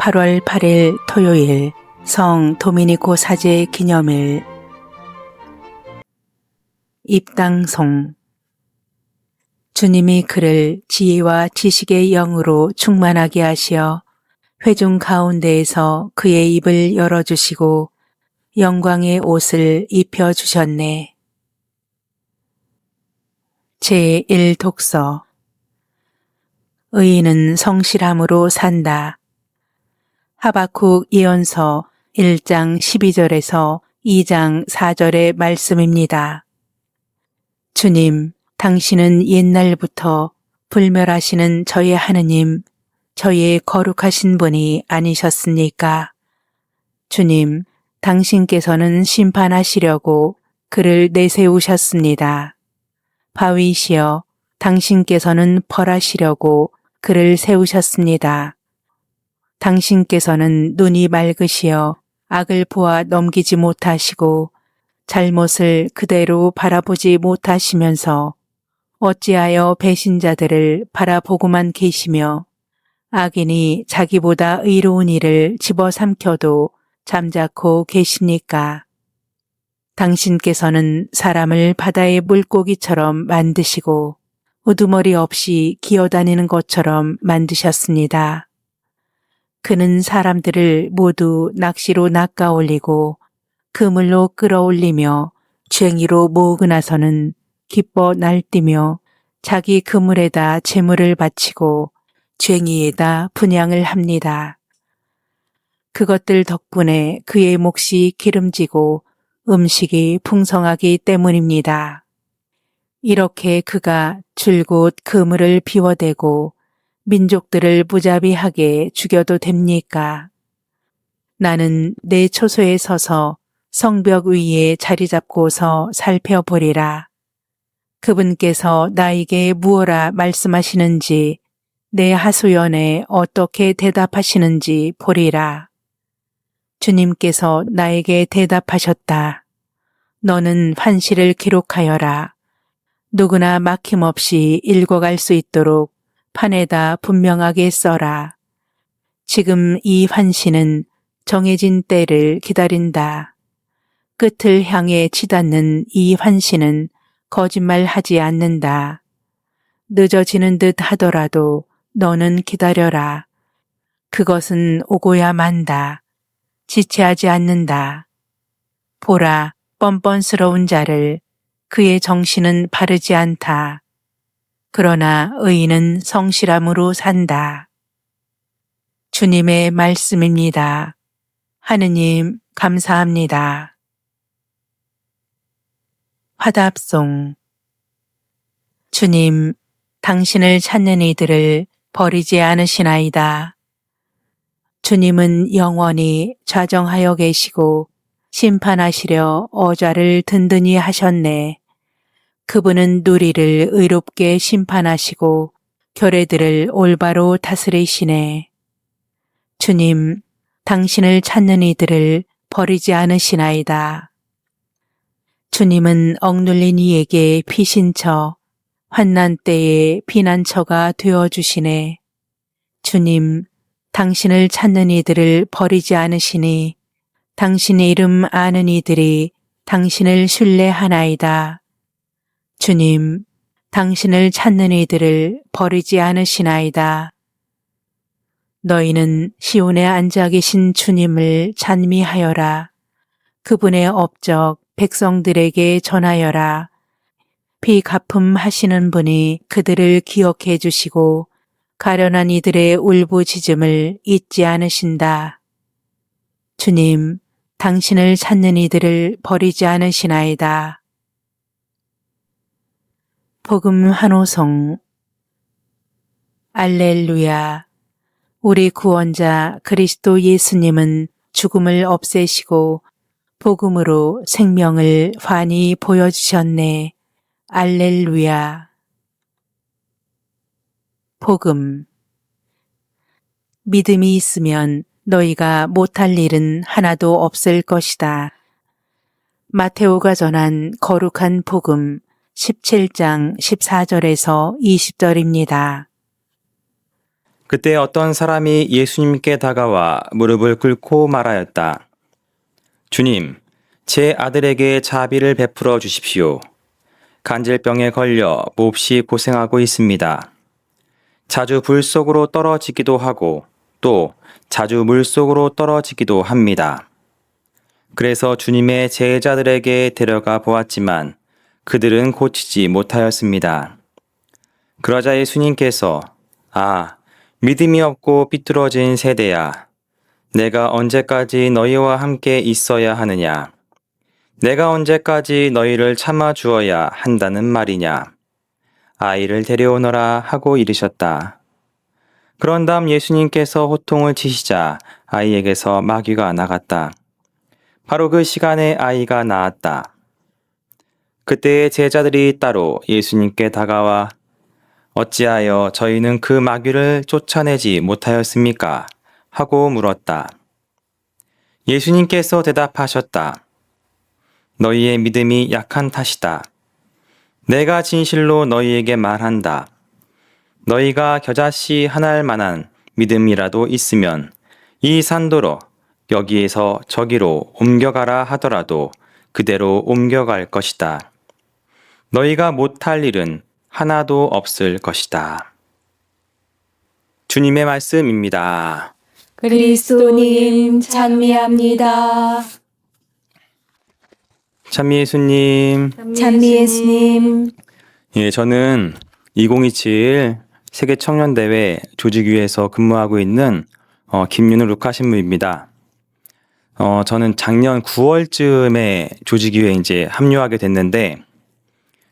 8월 8일 토요일 성 도미니코 사제 기념일. 입당송. 주님이 그를 지혜와 지식의 영으로 충만하게 하시어 회중 가운데에서 그의 입을 열어주시고 영광의 옷을 입혀주셨네. 제1독서. 의인은 성실함으로 산다. 하박국 예언서 1장 12절에서 2장 4절의 말씀입니다. 주님, 당신은 옛날부터 불멸하시는 저의 하느님, 저의 거룩하신 분이 아니셨습니까? 주님, 당신께서는 심판하시려고 그를 내세우셨습니다. 바위시여, 당신께서는 벌하시려고 그를 세우셨습니다. 당신께서는 눈이 맑으시어 악을 보아 넘기지 못하시고 잘못을 그대로 바라보지 못하시면서 어찌하여 배신자들을 바라보고만 계시며 악인이 자기보다 의로운 일을 집어삼켜도 잠자코 계십니까? 당신께서는 사람을 바다의 물고기처럼 만드시고 우두머리 없이 기어다니는 것처럼 만드셨습니다. 그는 사람들을 모두 낚시로 낚아올리고 그물로 끌어올리며 쟁이로 모으고 나서는 기뻐 날뛰며 자기 그물에다 제물을 바치고 쟁이에다 분향을 합니다. 그것들 덕분에 그의 몫이 기름지고 음식이 풍성하기 때문입니다. 이렇게 그가 줄곧 그물을 비워대고 민족들을 무자비하게 죽여도 됩니까? 나는 내 초소에 서서 성벽 위에 자리 잡고서 살펴보리라. 그분께서 나에게 무엇라 말씀하시는지 내 하소연에 어떻게 대답하시는지 보리라. 주님께서 나에게 대답하셨다. 너는 환시를 기록하여라. 누구나 막힘없이 읽어갈 수 있도록 판에다 분명하게 써라. 지금 이 환시는 정해진 때를 기다린다. 끝을 향해 치닫는 이 환시는 거짓말하지 않는다. 늦어지는 듯 하더라도 너는 기다려라. 그것은 오고야 만다. 지체하지 않는다. 보라, 뻔뻔스러운 자를 그의 정신은 바르지 않다. 그러나 의인은 성실함으로 산다. 주님의 말씀입니다. 하느님 감사합니다. 화답송. 주님, 당신을 찾는 이들을 버리지 않으시나이다. 주님은 영원히 좌정하여 계시고 심판하시려 어좌를 든든히 하셨네. 그분은 누리를 의롭게 심판하시고 결례들을 올바로 다스리시네. 주님, 당신을 찾는 이들을 버리지 않으시나이다. 주님은 억눌린 이에게 피신처, 환난 때에 피난처가 되어주시네. 주님, 당신을 찾는 이들을 버리지 않으시니 당신의 이름 아는 이들이 당신을 신뢰하나이다. 주님, 당신을 찾는 이들을 버리지 않으시나이다. 너희는 시온에 앉아 계신 주님을 찬미하여라. 그분의 업적 백성들에게 전하여라. 비가품 하시는 분이 그들을 기억해 주시고 가련한 이들의 울부짖음을 잊지 않으신다. 주님, 당신을 찾는 이들을 버리지 않으시나이다. 복음 환호성. 알렐루야. 우리 구원자 그리스도 예수님은 죽음을 없애시고 복음으로 생명을 환히 보여주셨네. 알렐루야. 복음. 믿음이 있으면 너희가 못할 일은 하나도 없을 것이다. 마테오가 전한 거룩한 복음 17장 14절에서 20절입니다. 그때 어떤 사람이 예수님께 다가와 무릎을 꿇고 말하였다. 주님, 제 아들에게 자비를 베풀어 주십시오. 간질병에 걸려 몹시 고생하고 있습니다. 자주 불 속으로 떨어지기도 하고 또 자주 물 속으로 떨어지기도 합니다. 그래서 주님의 제자들에게 데려가 보았지만 그들은 고치지 못하였습니다. 그러자 예수님께서 믿음이 없고 삐뚤어진 세대야. 내가 언제까지 너희와 함께 있어야 하느냐? 내가 언제까지 너희를 참아 주어야 한다는 말이냐? 아이를 데려오너라 하고 이르셨다. 그런 다음 예수님께서 호통을 치시자 아이에게서 마귀가 나갔다. 바로 그 시간에 아이가 나았다. 그때 제자들이 따로 예수님께 다가와 어찌하여 저희는 그 마귀를 쫓아내지 못하였습니까? 하고 물었다. 예수님께서 대답하셨다. 너희의 믿음이 약한 탓이다. 내가 진실로 너희에게 말한다. 너희가 겨자씨 하나일 만한 믿음이라도 있으면 이 산도로 여기에서 저기로 옮겨가라 하더라도 그대로 옮겨갈 것이다. 너희가 못할 일은 하나도 없을 것이다. 주님의 말씀입니다. 그리스도님 찬미합니다. 찬미 예수님. 찬미 예수님. 예, 저는 2027 세계 청년대회 조직위에서 근무하고 있는 김윤우 루카 신부입니다. 저는 작년 9월쯤에 조직위에 이제 합류하게 됐는데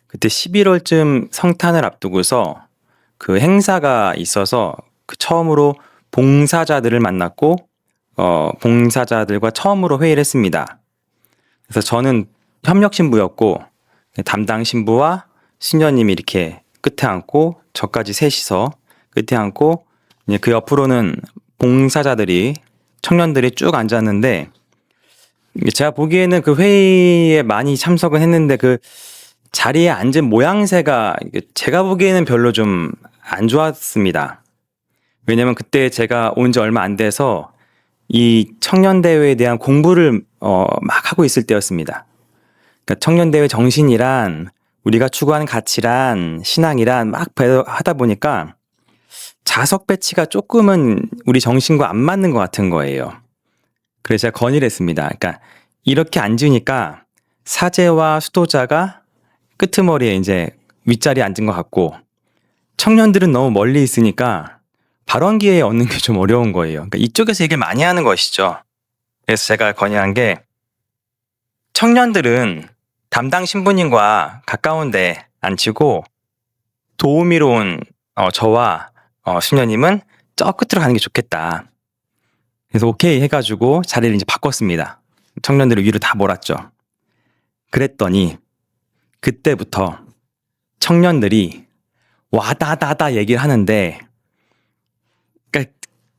그때 11월쯤 성탄을 앞두고서 그 행사가 있어서 처음으로 봉사자들을 만났고 봉사자들과 처음으로 회의를 했습니다. 그래서 저는 협력 신부였고 담당 신부와 신녀님이 이렇게 끝에 앉고 저까지 셋이서 끝에 앉고 이제 그 옆으로는 봉사자들이 청년들이 쭉 앉았는데 제가 보기에는 그 회의에 많이 참석은 했는데 그 자리에 앉은 모양새가 제가 보기에는 별로 좀 안 좋았습니다. 왜냐면 그때 제가 온 지 얼마 안 돼서 이 청년대회에 대한 공부를 막 하고 있을 때였습니다. 그러니까 청년대회 정신이란 우리가 추구하는 가치란 신앙이란 막 하다 보니까 자석 배치가 조금은 우리 정신과 안 맞는 것 같은 거예요. 그래서 제가 건의를 했습니다. 그러니까 이렇게 앉으니까 사제와 수도자가 끄트머리에 이제 윗자리에 앉은 것 같고 청년들은 너무 멀리 있으니까 발언 기회에 얻는 게 좀 어려운 거예요. 그러니까 이쪽에서 얘기를 많이 하는 것이죠. 그래서 제가 건의한 게 청년들은 담당 신부님과 가까운데 앉히고 도우미로 온 저와 수녀님은 저 끝으로 가는 게 좋겠다. 그래서 오케이 해가지고 자리를 이제 바꿨습니다. 청년들을 위로 다 몰았죠. 그랬더니 그때부터 청년들이 와다다다 얘기를 하는데 그러니까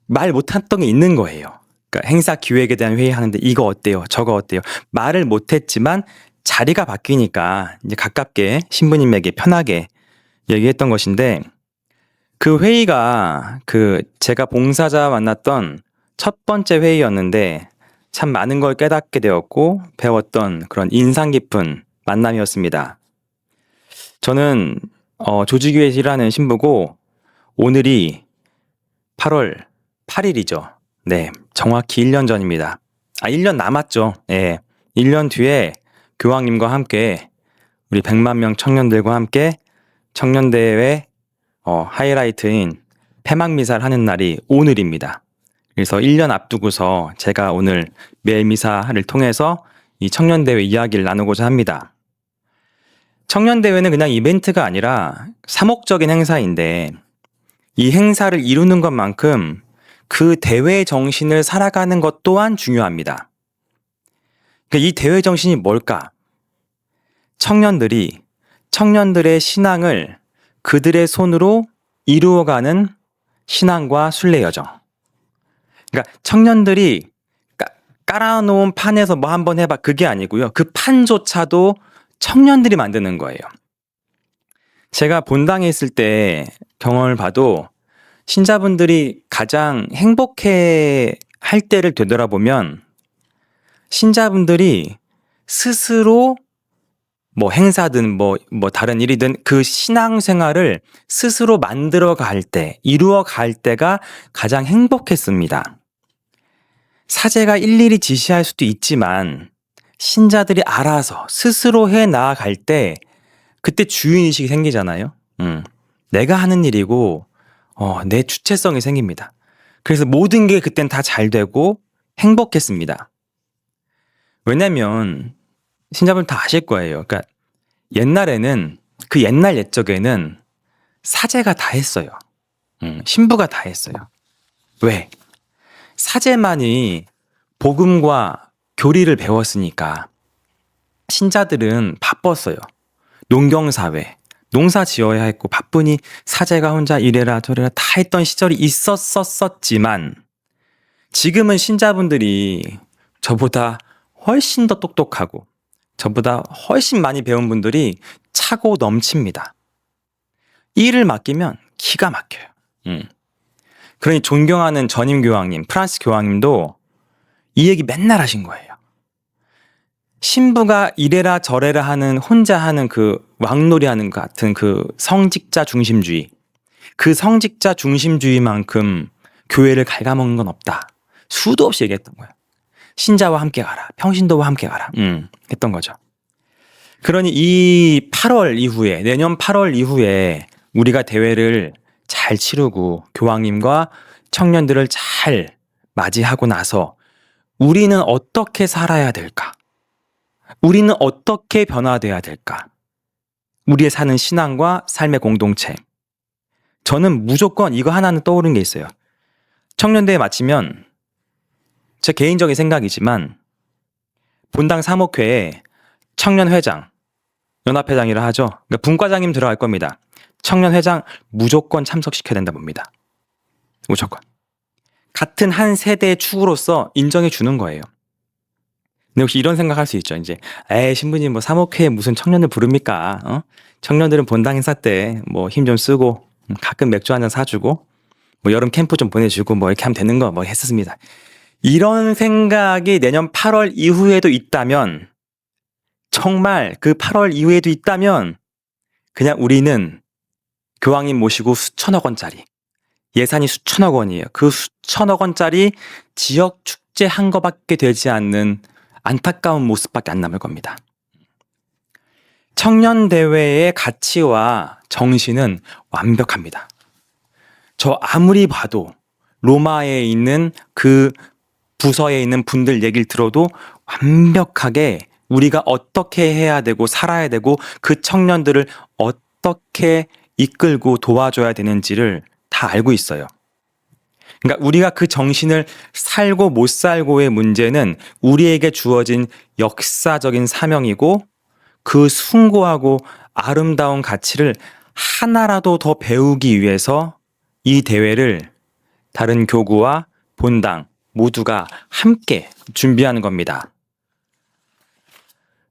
말 못했던 게 있는 거예요. 그러니까 행사 기획에 대한 회의하는데 이거 어때요? 저거 어때요? 말을 못했지만 자리가 바뀌니까 이제 가깝게 신부님에게 편하게 얘기했던 것인데 그 회의가 제가 봉사자 만났던 첫 번째 회의였는데 참 많은 걸 깨닫게 되었고 배웠던 그런 인상 깊은 만남이었습니다. 저는 조직위에 일하는 신부고 오늘이 8월 8일이죠. 네, 정확히 1년 전입니다. 1년 남았죠. 네, 1년 뒤에 교황님과 함께 우리 100만 명 청년들과 함께 청년대회 하이라이트인 폐막미사를 하는 날이 오늘입니다. 그래서 1년 앞두고서 제가 오늘 매일미사를 통해서 이 청년대회 이야기를 나누고자 합니다. 청년대회는 그냥 이벤트가 아니라 사목적인 행사인데 이 행사를 이루는 것만큼 그 대회 정신을 살아가는 것 또한 중요합니다. 그러니까 이 대회 정신이 뭘까? 청년들의 신앙을 그들의 손으로 이루어가는 신앙과 순례 여정. 그러니까 청년들이 깔아놓은 판에서 뭐 한번 해봐 그게 아니고요. 그 판조차도 청년들이 만드는 거예요. 제가 본당에 있을 때 경험을 봐도 신자분들이 가장 행복해 할 때를 되돌아보면 신자분들이 스스로 뭐 행사든 뭐 다른 일이든 그 신앙생활을 스스로 만들어 갈 때, 이루어 갈 때가 가장 행복했습니다. 사제가 일일이 지시할 수도 있지만 신자들이 알아서 스스로 해 나아갈 때 그때 주인의식이 생기잖아요. 내가 하는 일이고 내 주체성이 생깁니다. 그래서 모든 게 그땐 다 잘 되고 행복했습니다. 왜냐면 신자분 다 아실 거예요. 그러니까 옛날에는 그 옛날 옛적에는 사제가 다 했어요. 신부가 다 했어요. 왜? 사제만이 복음과 교리를 배웠으니까 신자들은 바빴어요. 농경사회, 농사 지어야 했고 바쁘니 사제가 혼자 이래라 저래라 다 했던 시절이 있었었지만 지금은 신자분들이 저보다 훨씬 더 똑똑하고 저보다 훨씬 많이 배운 분들이 차고 넘칩니다. 일을 맡기면 기가 막혀요. 그러니 존경하는 전임 교황님, 프란스 교황님도 이 얘기 맨날 하신 거예요. 신부가 이래라 저래라 하는 혼자 하는 그 왕놀이 하는 것 같은 그 성직자 중심주의, 그 성직자 중심주의만큼 교회를 갉아먹는 건 없다. 수도 없이 얘기했던 거예요. 신자와 함께 가라. 평신도와 함께 가라. 했던 거죠. 그러니 이 8월 이후에, 내년 8월 이후에 우리가 대회를 잘 치르고 교황님과 청년들을 잘 맞이하고 나서 우리는 어떻게 살아야 될까? 우리는 어떻게 변화돼야 될까? 우리의 사는 신앙과 삶의 공동체. 저는 무조건 이거 하나는 떠오르는 게 있어요. 청년대회 마치면 제 개인적인 생각이지만 본당 사목회에 청년회장, 연합회장이라 하죠. 그러니까 분과장님 들어갈 겁니다. 청년회장 무조건 참석시켜야 된다 봅니다. 무조건. 같은 한 세대의 축으로서 인정해 주는 거예요. 근데 혹시 이런 생각할 수 있죠. 이제 신부님 뭐 사목회에 무슨 청년을 부릅니까? 청년들은 본당 행사 때 뭐 힘 좀 쓰고 가끔 맥주 한잔 사주고 뭐 여름 캠프 좀 보내주고 뭐 이렇게 하면 되는 거 뭐 했었습니다. 이런 생각이 내년 8월 이후에도 있다면 정말 그 8월 이후에도 있다면 그냥 우리는 교황님 모시고 수천억 원짜리 예산이 수천억 원이에요. 그 수천억 원짜리 지역 축제 한 거밖에 되지 않는 안타까운 모습밖에 안 남을 겁니다. 청년대회의 가치와 정신은 완벽합니다. 저 아무리 봐도 로마에 있는 그 부서에 있는 분들 얘기를 들어도 완벽하게 우리가 어떻게 해야 되고 살아야 되고 그 청년들을 어떻게 이끌고 도와줘야 되는지를 다 알고 있어요. 그러니까 우리가 그 정신을 살고 못 살고의 문제는 우리에게 주어진 역사적인 사명이고 그 숭고하고 아름다운 가치를 하나라도 더 배우기 위해서 이 대회를 다른 교구와 본당 모두가 함께 준비하는 겁니다.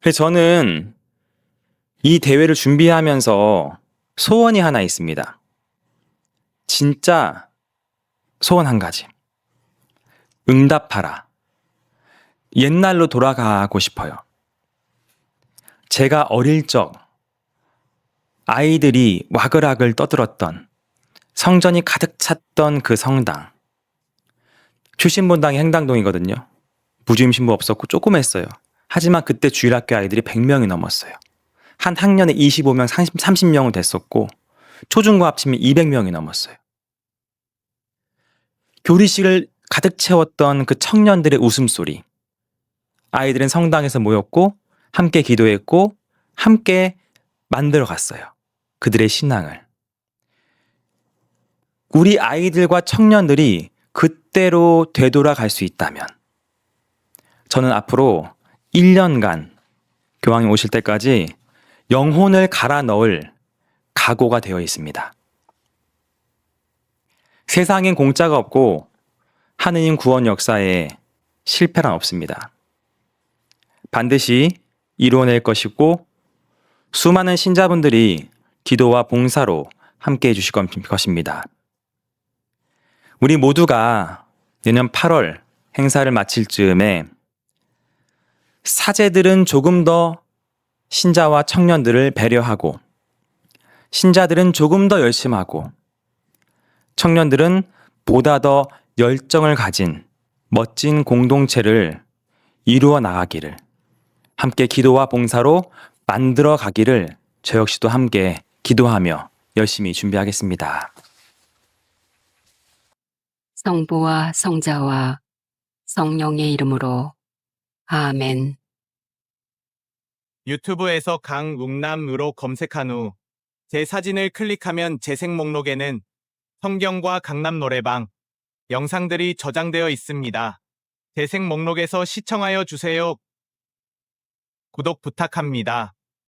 그래서 저는 이 대회를 준비하면서 소원이 하나 있습니다. 진짜 소원 한 가지. 응답하라. 옛날로 돌아가고 싶어요. 제가 어릴 적 아이들이 와글와글 떠들었던 성전이 가득 찼던 그 성당. 출신본당이 행당동이거든요. 부주임 신부 없었고 조그맸어요. 하지만 그때 주일학교 아이들이 100명이 넘었어요. 한 학년에 25명, 30명은 됐었고 초중고 합치면 200명이 넘었어요. 교리식을 가득 채웠던 그 청년들의 웃음소리. 아이들은 성당에서 모였고 함께 기도했고 함께 만들어 갔어요. 그들의 신앙을. 우리 아이들과 청년들이 그때로 되돌아갈 수 있다면 저는 앞으로 1년간 교황이 오실 때까지 영혼을 갈아 넣을 각오가 되어 있습니다. 세상엔 공짜가 없고 하느님 구원 역사에 실패란 없습니다. 반드시 이루어낼 것이고 수많은 신자분들이 기도와 봉사로 함께 해주실 것입니다. 우리 모두가 내년 8월 행사를 마칠 즈음에 사제들은 조금 더 신자와 청년들을 배려하고 신자들은 조금 더 열심하고 청년들은 보다 더 열정을 가진 멋진 공동체를 이루어 나가기를 함께 기도와 봉사로 만들어 가기를 저 역시도 함께 기도하며 열심히 준비하겠습니다. 성부와 성자와 성령의 이름으로 아멘. 유튜브에서 강웅남으로 검색한 후 제 사진을 클릭하면 재생 목록에는 성경과 강남 노래방 영상들이 저장되어 있습니다. 재생 목록에서 시청하여 주세요. 구독 부탁합니다.